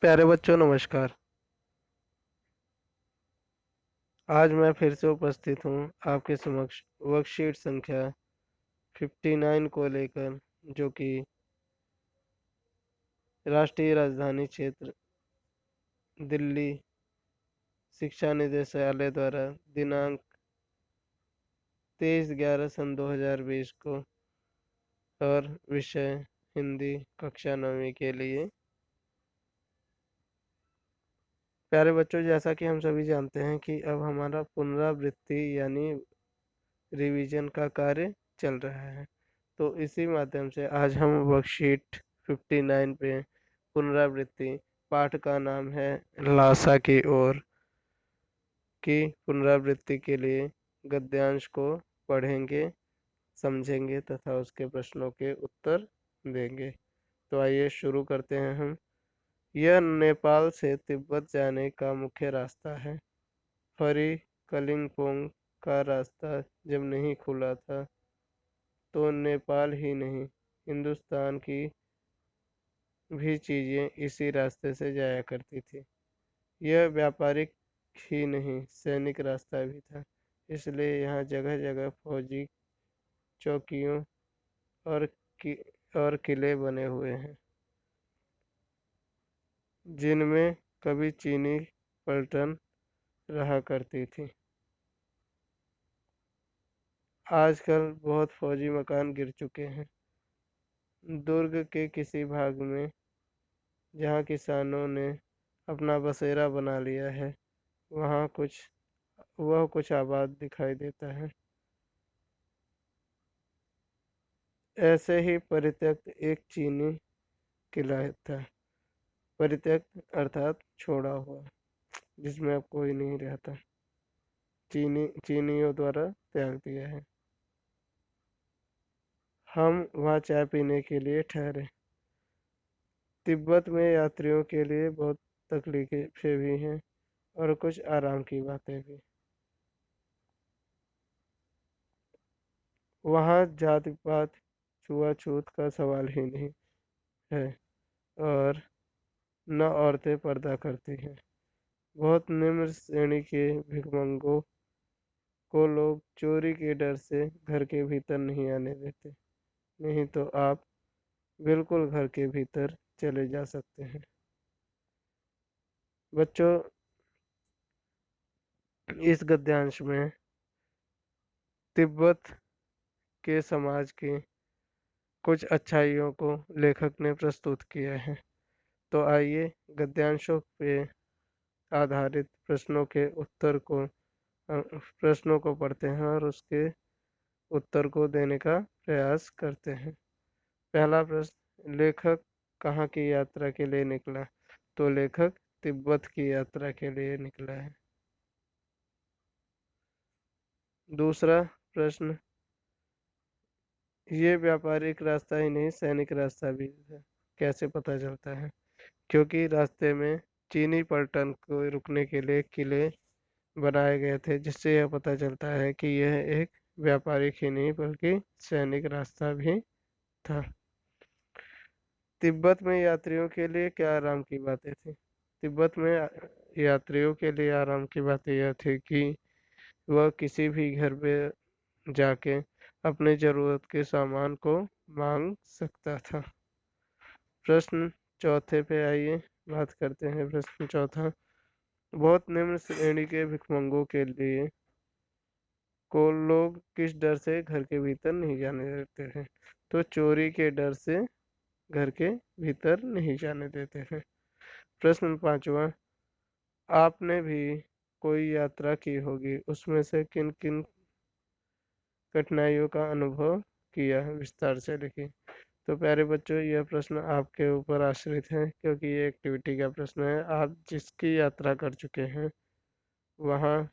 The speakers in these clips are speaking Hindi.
प्यारे बच्चों नमस्कार। आज मैं फिर से उपस्थित हूँ आपके समक्ष वर्कशीट संख्या 59 को लेकर, जो कि राष्ट्रीय राजधानी क्षेत्र दिल्ली शिक्षा निदेशालय द्वारा दिनांक 23/11/2020 को और विषय हिंदी कक्षा 9वीं के लिए। प्यारे बच्चों, जैसा कि हम सभी जानते हैं कि अब हमारा पुनरावृत्ति यानी रिवीजन का कार्य चल रहा है। तो इसी माध्यम से आज हम वर्कशीट 59 पे पुनरावृत्ति पाठ का नाम है लासा की ओर की पुनरावृत्ति के लिए गद्यांश को पढ़ेंगे, समझेंगे तथा उसके प्रश्नों के उत्तर देंगे। तो आइए शुरू करते हैं हम। यह नेपाल से तिब्बत जाने का मुख्य रास्ता है। फरी कलिंपोंग का रास्ता जब नहीं खुला था तो नेपाल ही नहीं, हिंदुस्तान की भी चीजें इसी रास्ते से जाया करती थी। यह व्यापारिक ही नहीं, सैनिक रास्ता भी था। इसलिए यहाँ जगह जगह फौजी चौकियों और कि, और किले बने हुए हैं, जिनमें कभी चीनी पलटन रहा करती थी। आजकल बहुत फौजी मकान गिर चुके हैं। दुर्ग के किसी भाग में जहाँ किसानों ने अपना बसेरा बना लिया है, वहाँ कुछ आबाद दिखाई देता है। ऐसे ही परित्यक्त एक चीनी किला था। परित्यक्त अर्थात छोड़ा हुआ, जिसमें अब कोई नहीं रहता, चीनियों द्वारा त्याग दिया है। हम वहाँ चाय पीने के लिए ठहरे। तिब्बत में यात्रियों के लिए बहुत तकलीफें भी हैं और कुछ आराम की बातें भी। वहाँ जाति पात छुआछूत का सवाल ही नहीं है और न औरतें पर्दा करती हैं। बहुत निम्न श्रेणी के भिखमंगों को लोग चोरी के डर से घर के भीतर नहीं आने देते, नहीं तो आप बिल्कुल घर के भीतर चले जा सकते हैं। बच्चों, इस गद्यांश में तिब्बत के समाज की कुछ अच्छाइयों को लेखक ने प्रस्तुत किया है। तो आइए गद्यांशों पे आधारित प्रश्नों को पढ़ते हैं और उसके उत्तर को देने का प्रयास करते हैं। पहला प्रश्न, लेखक कहाँ की यात्रा के लिए निकला? तो लेखक तिब्बत की यात्रा के लिए निकला है। दूसरा प्रश्न, ये व्यापारिक रास्ता ही नहीं, सैनिक रास्ता भी है। कैसे पता चलता है? क्योंकि रास्ते में चीनी पलटन को रुकने के लिए किले बनाए गए थे, जिससे यह पता चलता है कि यह एक व्यापारिक ही नहीं बल्कि सैनिक रास्ता भी था। तिब्बत में यात्रियों के लिए क्या आराम की बातें थी? तिब्बत में यात्रियों के लिए आराम की बातें यह थी कि वह किसी भी घर में जाके अपने जरूरत के सामान को मांग सकता था। प्रश्न चौथे पे आइए, बात करते हैं। प्रश्न चौथा, बहुत निम्न श्रेणी के भिखमंगों के लिए को लोग किस डर से घर के भीतर नहीं जाने देते हैं? तो चोरी के डर से घर के भीतर नहीं जाने देते हैं। प्रश्न पांचवा, आपने भी कोई यात्रा की होगी, उसमें से किन किन कठिनाइयों का अनुभव किया है, विस्तार से लिखिए। तो प्यारे बच्चों, यह प्रश्न आपके ऊपर आश्रित है, क्योंकि ये एक्टिविटी का प्रश्न है। आप जिसकी यात्रा कर चुके हैं वहाँ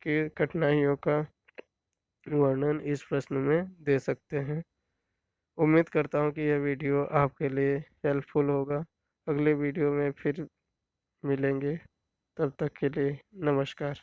की कठिनाइयों का वर्णन इस प्रश्न में दे सकते हैं। उम्मीद करता हूँ कि यह वीडियो आपके लिए हेल्पफुल होगा। अगले वीडियो में फिर मिलेंगे, तब तक के लिए नमस्कार।